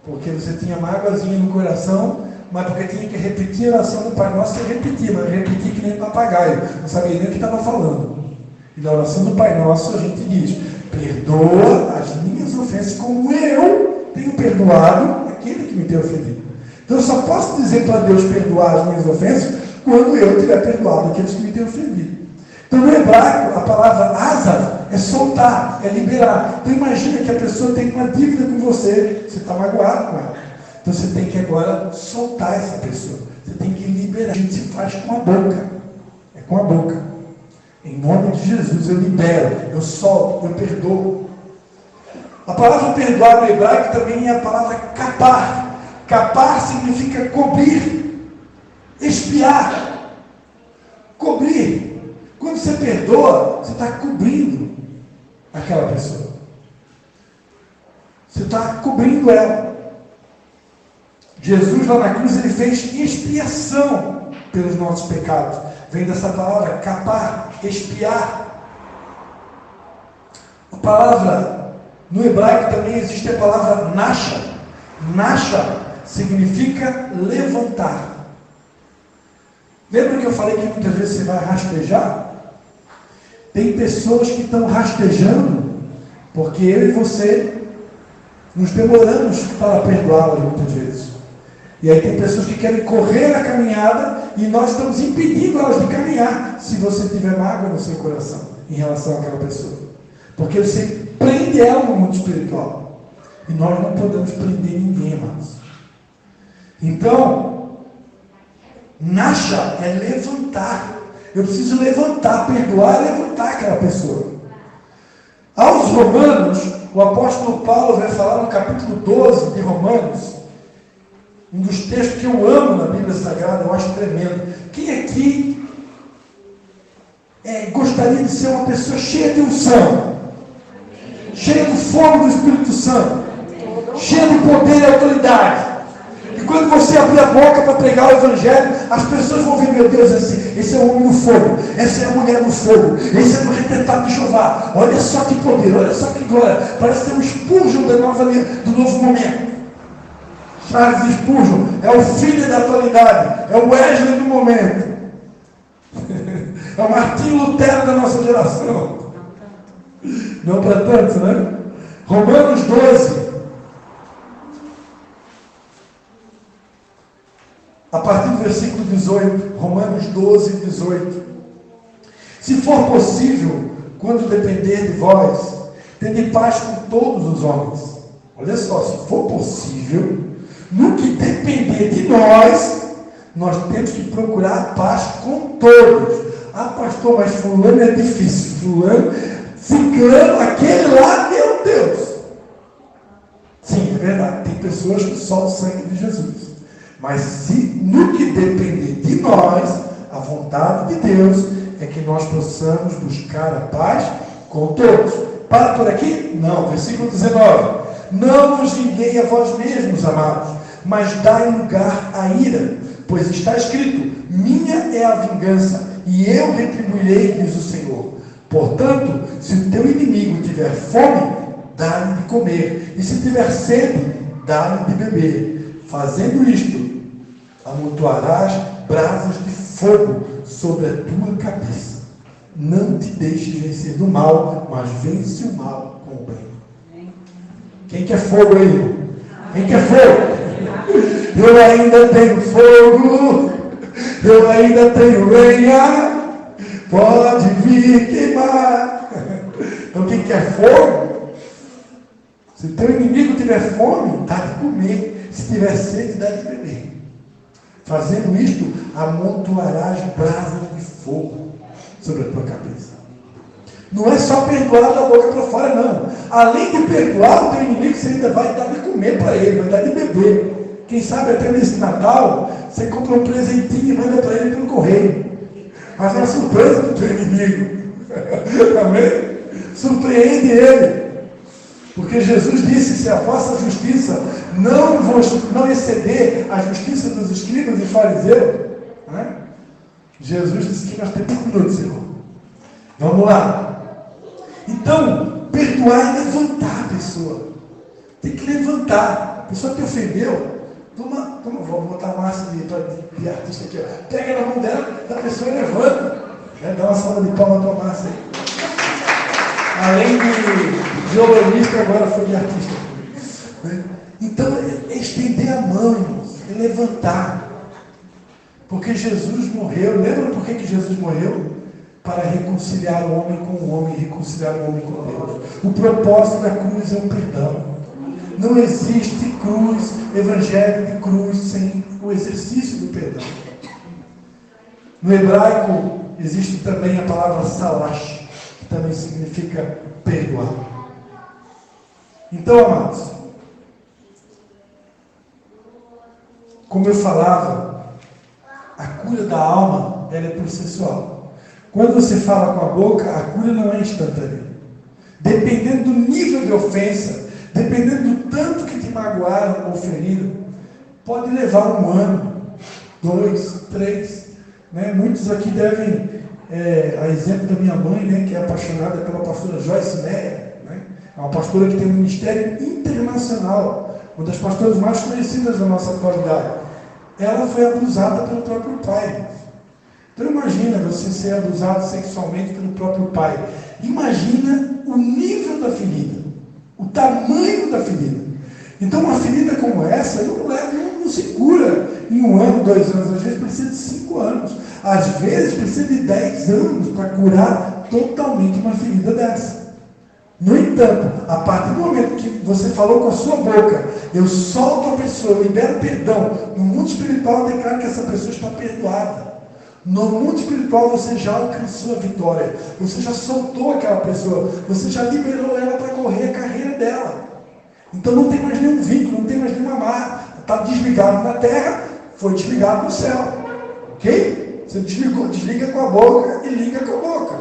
porque você tinha mágoazinha no coração, mas porque tinha que repetir a oração do Pai Nosso, você repetia, mas repetia que nem papagaio, não sabia nem o que estava falando. E na oração do Pai Nosso a gente diz: perdoa as minhas ofensas como eu tenho perdoado aquele que me tem ofendido. Então eu só posso dizer para Deus perdoar as minhas ofensas quando eu tiver perdoado aqueles que me têm ofendido. Então no hebraico a palavra azar é soltar, é liberar. Então imagina que a pessoa tem uma dívida com você, você está magoado com ela. Então você tem que agora soltar essa pessoa. Você tem que liberar. A gente se faz com a boca. É com a boca. Em nome de Jesus, eu libero, eu solto, eu perdoo. A palavra perdoar no hebraico também é a palavra capar. Capar significa cobrir, espiar, cobrir. Quando você perdoa, você está cobrindo aquela pessoa. Você está cobrindo ela. Jesus lá na cruz, ele fez expiação pelos nossos pecados. Vem dessa palavra, capar, espiar. A palavra, no hebraico também existe a palavra nasha. Nasha significa levantar. Lembra que eu falei que muitas vezes você vai rastejar? Tem pessoas que estão rastejando porque eu e você nos demoramos para perdoá-las muitas vezes. E aí tem pessoas que querem correr a caminhada e nós estamos impedindo elas de caminhar, se você tiver mágoa no seu coração em relação àquela pessoa. Porque você prende ela no mundo espiritual. E nós não podemos prender ninguém, amados. Então, nasha é levantar. Eu preciso levantar, perdoar e levantar aquela pessoa. Aos Romanos, o apóstolo Paulo vai falar no capítulo 12 de Romanos, um dos textos que eu amo na Bíblia Sagrada, eu acho tremendo. Quem aqui gostaria de ser uma pessoa cheia de unção? Cheia do fogo do Espírito Santo? Cheia de poder e autoridade? E quando você abrir a boca para pregar o Evangelho, as pessoas vão ver: meu Deus, esse é o homem no fogo, essa é a mulher no fogo, esse é o retetado de Jeová. Olha só que poder, olha só que glória. Parece ter um Spurgeon do novo momento. Charles Spurgeon é o filho da atualidade, é o Wesley do momento, é o Martinho Lutero da nossa geração. Não para tanto, né? Romanos 12, a partir do versículo 18. Romanos 12, 18. Se for possível, quando depender de vós, tende paz com todos os homens. Olha só, se for possível, no que depender de nós temos que procurar paz com todos. Ah, pastor, mas fulano é difícil. Fulano, ciclano, aquele lá, meu Deus. Sim, é verdade. Tem pessoas que só o sangue de Jesus. Mas se no que depender de nós, a vontade de Deus é que nós possamos buscar a paz com todos. Para por aqui? Não. Versículo 19. Não vos vinguei a vós mesmos, amados, mas dai lugar à ira, pois está escrito: minha é a vingança, e eu retribuirei, diz o Senhor. Portanto, se o teu inimigo tiver fome, dá-lhe de comer, e se tiver sede, dá-lhe de beber. Fazendo isto, amontoarás brasas de fogo sobre a tua cabeça. Não te deixes vencer do mal, mas vence o mal com o bem. Quem quer fogo aí? Quem quer fogo? Eu ainda tenho fogo. Eu ainda tenho lenha, pode vir queimar. Então quem quer fogo, se teu inimigo tiver fome, dá de comer. Se tiver sede, dá de beber. Fazendo isto, amontoarás brasas de fogo sobre a tua cabeça. Não é só perdoar da boca para fora, não. Além de perdoar o teu inimigo, você ainda vai dar de comer para ele, vai dar de beber. Quem sabe até nesse Natal, você compra um presentinho e manda para ele pelo correio. Faz uma surpresa para o teu inimigo. Amém? Surpreende ele. Porque Jesus disse, se a vossa justiça não exceder a justiça dos escribas e fariseus, né? Jesus disse que nós temos um minuto, Senhor. Vamos lá. Então, perdoar é levantar a pessoa. Tem que levantar. A pessoa te ofendeu. Vamos botar a massa de artista aqui. Ó. Pega na mão dela, a pessoa levanta. Dá uma salva de palma na tua massa aí. Além de violonista, agora foi de artista. Então, é estender a mão, irmãos. É levantar. Porque Jesus morreu. Lembra por que Jesus morreu? Para reconciliar o homem com o homem, reconciliar o homem com Deus. O propósito da cruz é o perdão. Não existe cruz, evangelho de cruz, sem o exercício do perdão. No hebraico, existe também a palavra salash, que também significa perdoar. Então, amados, como eu falava, a cura da alma, ela é processual. Quando você fala com a boca, a cura não é instantânea. Dependendo do nível de ofensa, dependendo do tanto que te magoaram ou feriram, pode levar 1 ano, 2, 3. Né? Muitos aqui devem, a exemplo da minha mãe, né, que é apaixonada pela pastora Joyce Meyer, né? É uma pastora que tem um ministério internacional, uma das pastoras mais conhecidas da nossa atualidade. Ela foi abusada pelo próprio pai. Então imagina você ser abusado sexualmente pelo próprio pai. Imagina o nível da ferida, o tamanho da ferida. Então uma ferida como essa não se cura em 1 ano, 2 anos, às vezes precisa de 5 anos, às vezes precisa de 10 anos para curar totalmente uma ferida dessa. No entanto, a partir do momento que você falou com a sua boca, eu solto a pessoa, eu libero perdão, no mundo espiritual eu declaro que essa pessoa está perdoada. No mundo espiritual você já alcançou a vitória, você já soltou aquela pessoa, você já liberou ela para correr a carreira dela. Então não tem mais nenhum vínculo, não tem mais nenhuma amarra. Está desligado na terra, foi desligado no céu. Ok? Você desliga com a boca e liga com a boca.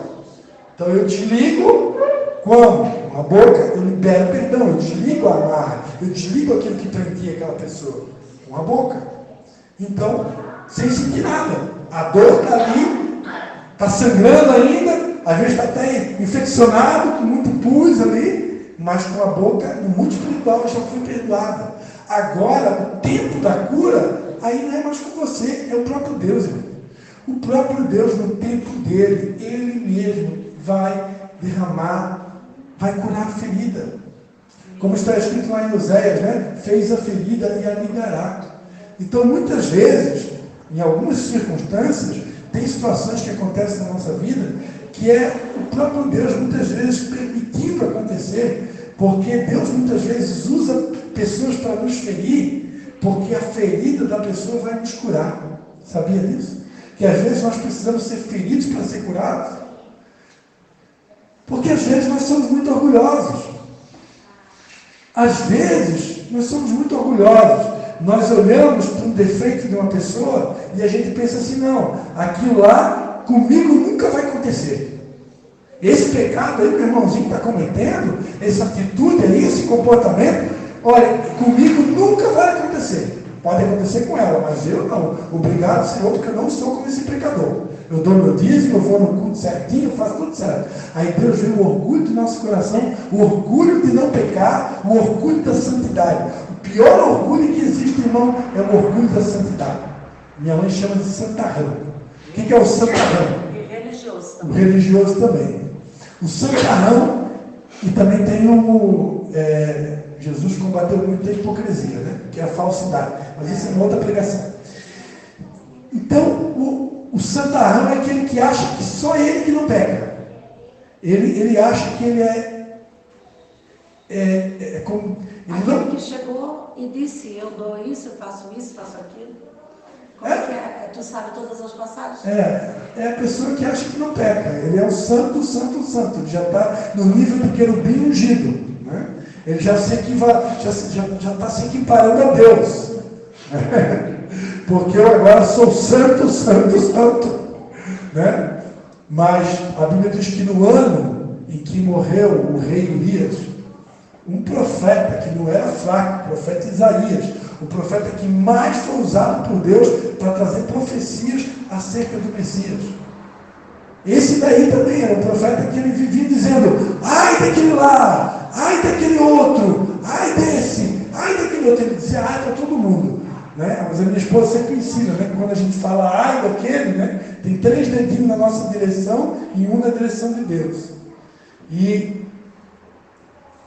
Então eu desligo como? Com a boca, eu libero perdão, eu desligo a amarra, eu desligo aquilo que prendia aquela pessoa. Com a boca. Então, sem sentir nada. A dor está ali, está sangrando ainda, às vezes está até infeccionado, com muito pus ali, mas com a boca, no mundo espiritual, já foi perdoada. Agora, o tempo da cura, aí não é mais com você, é o próprio Deus, irmão. O próprio Deus, no tempo dele, ele mesmo vai derramar, vai curar a ferida. Como está escrito lá em Oséias, né? Fez a ferida e a ligará. Então, muitas vezes, em algumas circunstâncias, tem situações que acontecem na nossa vida, que é o próprio Deus, muitas vezes, permitindo acontecer, porque Deus, muitas vezes, usa pessoas para nos ferir, porque a ferida da pessoa vai nos curar. Sabia disso? Que às vezes nós precisamos ser feridos para ser curados. Porque às vezes nós somos muito orgulhosos. Às vezes nós somos muito orgulhosos. Nós olhamos para um defeito de uma pessoa e a gente pensa assim, não, aquilo lá comigo nunca vai acontecer. Esse pecado aí que o irmãozinho está cometendo, essa atitude aí, esse comportamento, olha, comigo nunca vai acontecer. Pode acontecer com ela, mas eu não. Obrigado, Senhor, porque eu não sou como esse pecador. Eu dou meu dízimo, eu vou no culto certinho, eu faço tudo certo. Aí Deus vê o orgulho do nosso coração, o orgulho de não pecar, o orgulho da santidade. O pior orgulho que existe, irmão, é o orgulho da santidade. Minha mãe chama de santarrão. O que é o santarrão? Religioso também. O religioso também. O santarrão, e também tem o... Jesus combateu muito a hipocrisia, né? Que é a falsidade. Mas isso é uma outra pregação. Então, o santarrão é aquele que acha que só ele que não peca. Ele acha que ele é como... Aquele que chegou e disse, eu dou isso, eu faço aquilo. Como que é? Tu sabe todas as passagens? É a pessoa que acha que não peca. Ele é o santo, santo, santo. Ele já está no nível do querubim ungido. Né? Ele já está se equiparando a Deus. Porque eu agora sou santo, santo, santo. Né? Mas a Bíblia diz que no ano em que morreu o rei Urias, um profeta que não era fraco, o profeta Isaías, o profeta que mais foi usado por Deus para trazer profecias acerca do Messias. Esse daí também era um profeta que ele vivia dizendo, ai daquele lá, ai daquele outro, ai desse, ai daquele outro. Ele dizia ai para todo mundo. Né? Mas a minha esposa sempre ensina, né? Que quando a gente fala ai daquele, né? Tem 3 dedinhos na nossa direção e um na direção de Deus. E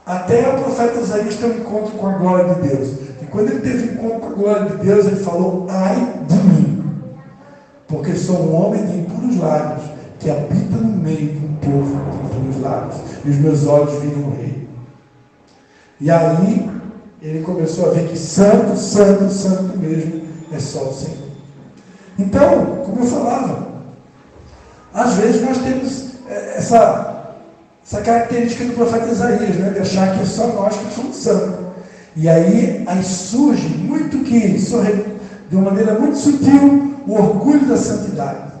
até o profeta Isaías tem um encontro com a glória de Deus. E quando ele teve um encontro com a glória de Deus, ele falou, ai de mim, porque sou um homem de impuros lábios, que habita no meio de um povo de impuros lábios, e os meus olhos viram o rei. E aí, ele começou a ver que santo, santo, santo mesmo é só o Senhor. Então, como eu falava, às vezes nós temos essa característica do profeta Isaías, né, de achar que é só nós que somos santos. E aí surge de uma maneira muito sutil, o orgulho da santidade.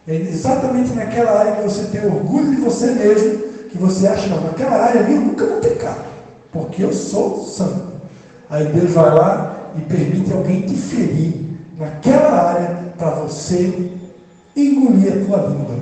É exatamente naquela área que você tem orgulho de você mesmo, que você acha, não, naquela área ali eu nunca vou pecar, porque eu sou santo. Aí Deus vai lá e permite alguém te ferir naquela área para você engolir a tua língua.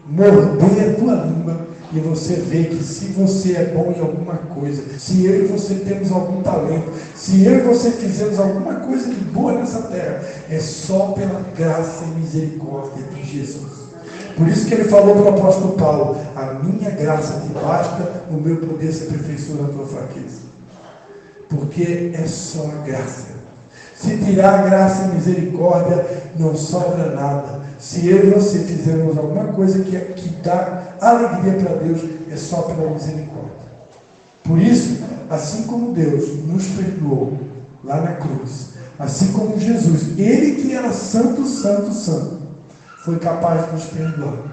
Morder a tua língua. E você vê que se você é bom em alguma coisa, se eu e você temos algum talento, se eu e você fizemos alguma coisa de boa nessa terra, é só pela graça e misericórdia de Jesus. Por isso que ele falou para o apóstolo Paulo, a minha graça te basta, o meu poder se aperfeiçoa na tua fraqueza. Porque é só a graça. Se tirar a graça e misericórdia, não sobra nada. Se eu e você fizermos alguma coisa que dá alegria para Deus, é só pela misericórdia. Por isso, assim como Deus nos perdoou lá na cruz, assim como Jesus, Ele que era santo, santo, santo, foi capaz de nos perdoar,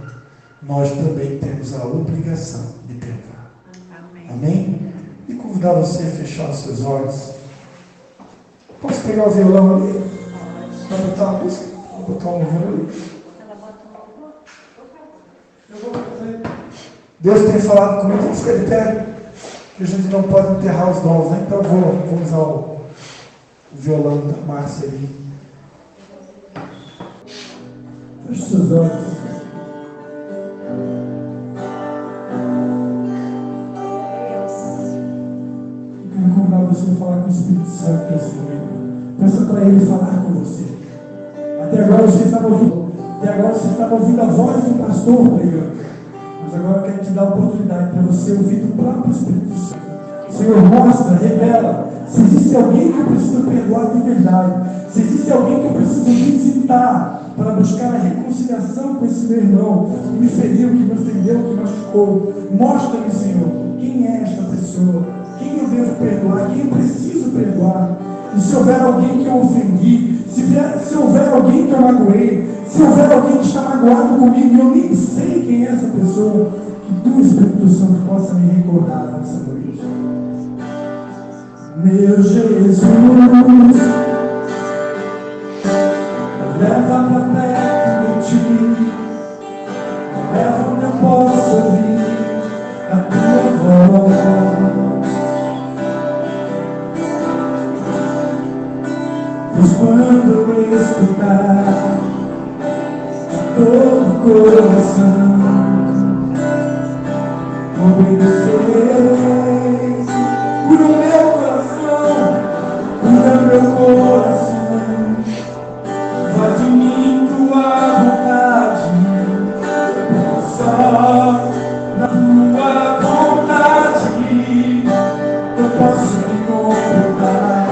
nós também temos a obrigação de perdoar. Amém? E convidar você a fechar os seus olhos. Posso pegar o violão ali? Vai botar a música? Vou botar um violão ali. Deus tem falado comigo, vamos ficar de pé, que a gente não pode enterrar os dons, né? Então vou usar o violão da Márcia ali. Feche seus olhos. Eu quero convidar você a falar com o Espírito Santo nesse momento. Peça para Ele falar com você. Até agora você estava ouvindo a voz do pastor pregando. Mas agora eu quero te dar a oportunidade para você ouvir do próprio Espírito Santo. Senhor, mostra, revela. Se existe alguém que eu preciso perdoar de verdade, se existe alguém que eu preciso visitar para buscar a reconciliação com esse meu irmão que me feriu, que me ofendeu, que me machucou, mostra-me, Senhor, quem é esta pessoa, quem eu devo perdoar, quem eu preciso perdoar. E se houver alguém que eu ofendi, se houver alguém que eu magoei, se houver alguém que está magoado comigo e eu nem sei quem é essa pessoa, que tu, Espírito Santo, possa me recordar nessa noite. Meu Jesus, leva para perto de ti, leva onde eu possa ouvir a tua voz. Pois quando eu escutar todo coração, obedecerei. Cura o meu coração, cura meu coração. Vai de mim tua vontade, só na tua vontade eu posso me completar.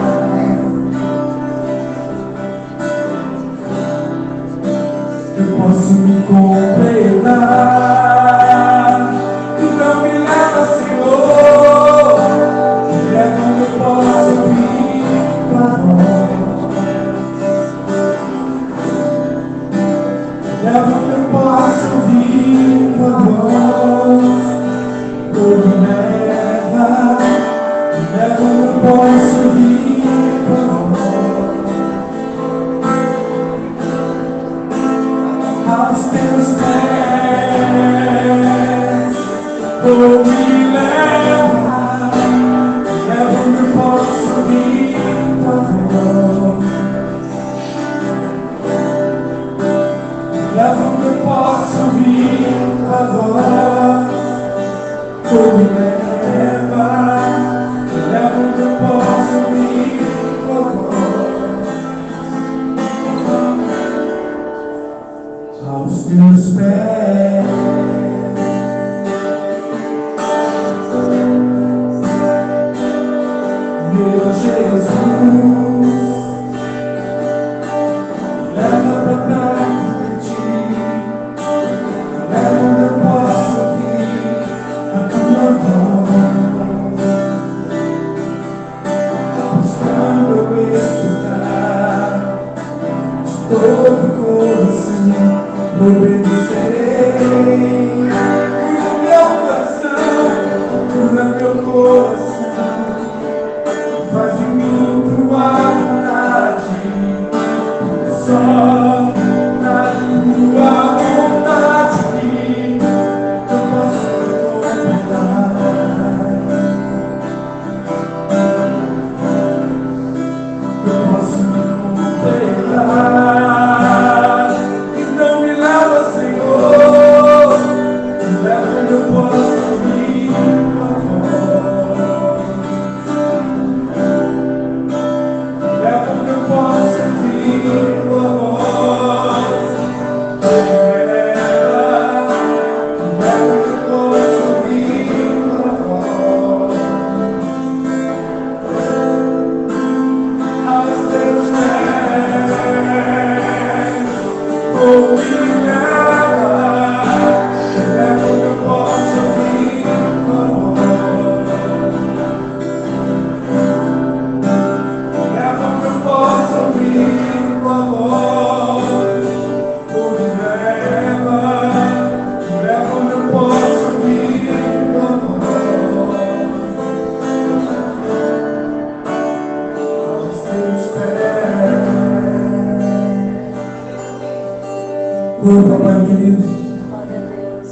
Papai querido,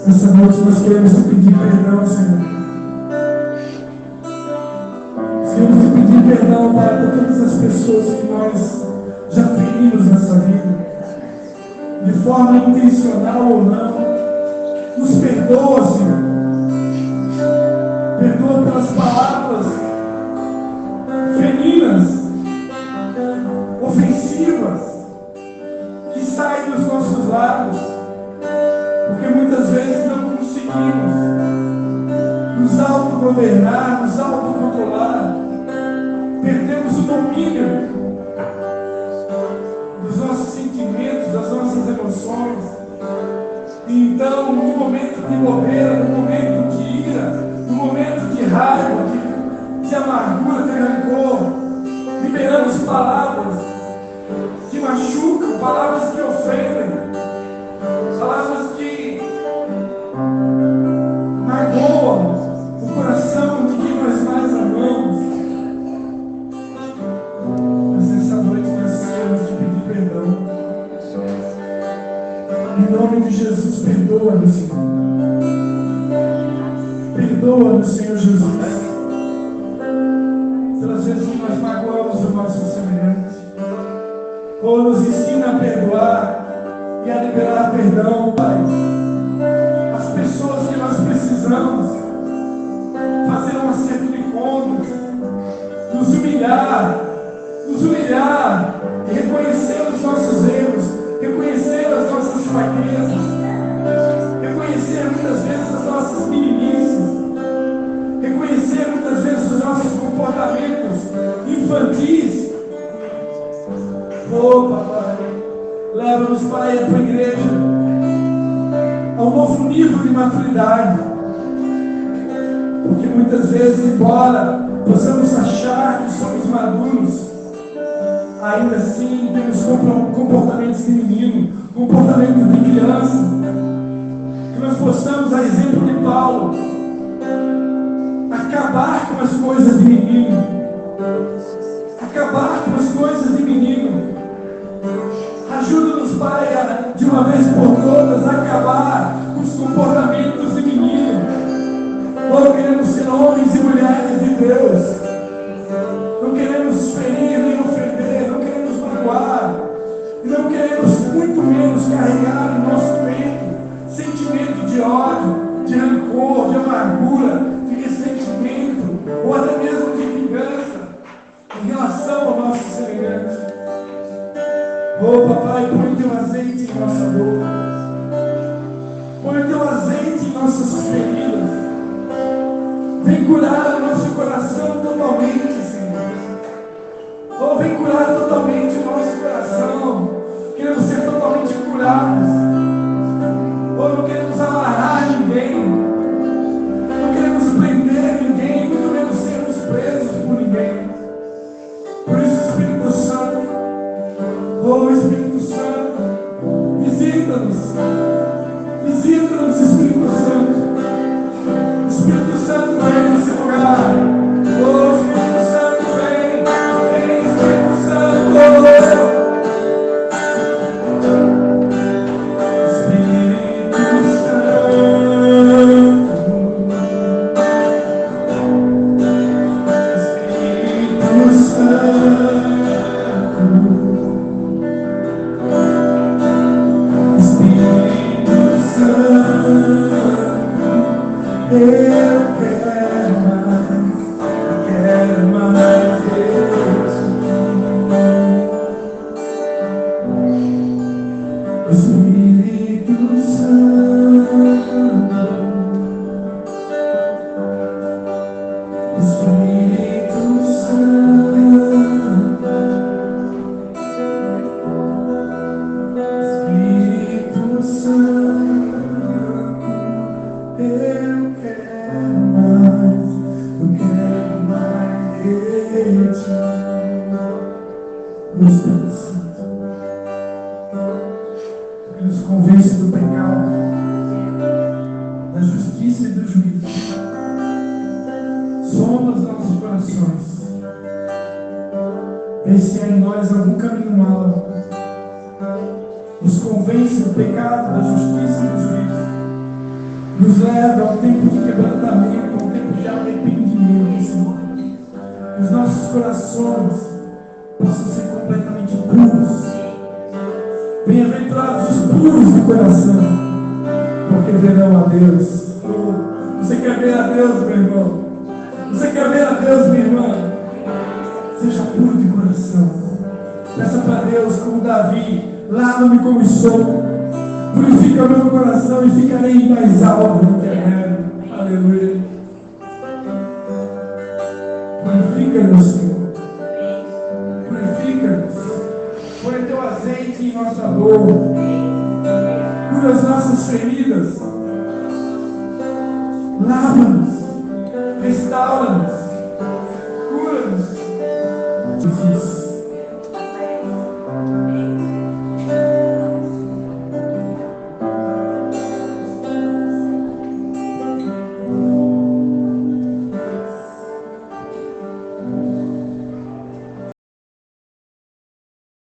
essa noite nós queremos te pedir perdão, Senhor. Nós queremos te pedir perdão, Pai, por todas as pessoas que nós já ferimos nessa vida, de forma intencional ou não. Nos perdoa, Senhor. Perdoa pelas palavras ferinas, ofensivas, que saem dos nossos lábios, porque muitas vezes não conseguimos nos autogovernar, nos autocontrolar, perdemos o domínio dos nossos sentimentos, das nossas emoções. E então, no momento de bobeira, no momento de ira, no momento de raiva, de amargura, de rancor, liberamos palavras que machucam, palavras que ofendem, palavras que magoam o coração de quem nós mais amamos. Mas nessa noite nós queremos te pedir perdão. Em nome de Jesus, perdoa-nos, Senhor. Perdoa-nos, Senhor Jesus, pelas vezes que nós magoamos o nosso semelhante. Ou nos ensina a perdoar e a liberar perdão, Pai. As pessoas que nós precisamos fazer um acerto de contas, nos humilhar e reconhecer os nossos erros, reconhecer as nossas fraquezas, reconhecer muitas vezes as nossas meninices, reconhecer muitas vezes os nossos comportamentos infantis. Oh, Papai, leva-nos, Pai, a tua igreja a um novo nível de maturidade, porque muitas vezes, embora possamos achar que somos maduros, ainda assim temos comportamentos de menino, comportamentos de criança. Que nós possamos, a exemplo de Paulo, acabar com as coisas de menino, acabar com as coisas de menino. Ajuda-nos, Pai, a, de uma vez por todas, acabar com os comportamentos de menino. Nós queremos ser homens e mulheres de Deus. Não queremos ferir nem ofender, não queremos magoar, e não queremos muito menos carregar no nosso peito sentimento de ódio, de rancor, de amargura, de ressentimento, ou até mesmo de vingança em relação ao nosso semelhante. Oh, Papai, põe teu azeite em nossa boca, põe teu azeite em nossas feridas, vem curar o nosso coração totalmente, Senhor. vem curar totalmente o nosso coração. Queremos ser totalmente curados. Oh, não queremos amarrar ninguém. Não queremos prender ninguém, muito menos sermos presos por ninguém. Por isso, Espírito Santo, oh Espírito Santo, visita-nos. Visita-nos, Espírito Santo. Espírito Santo, vem nesse lugar. Oh, Espírito Santo, vem. Vem, Espírito Santo. Purifica meu coração e ficarei mais alto do que a neve. Aleluia. Purifica-nos, Senhor. Purifica-nos. Põe teu azeite em nossa dor. Cura as nossas feridas. Lava-nos. Restaura-nos.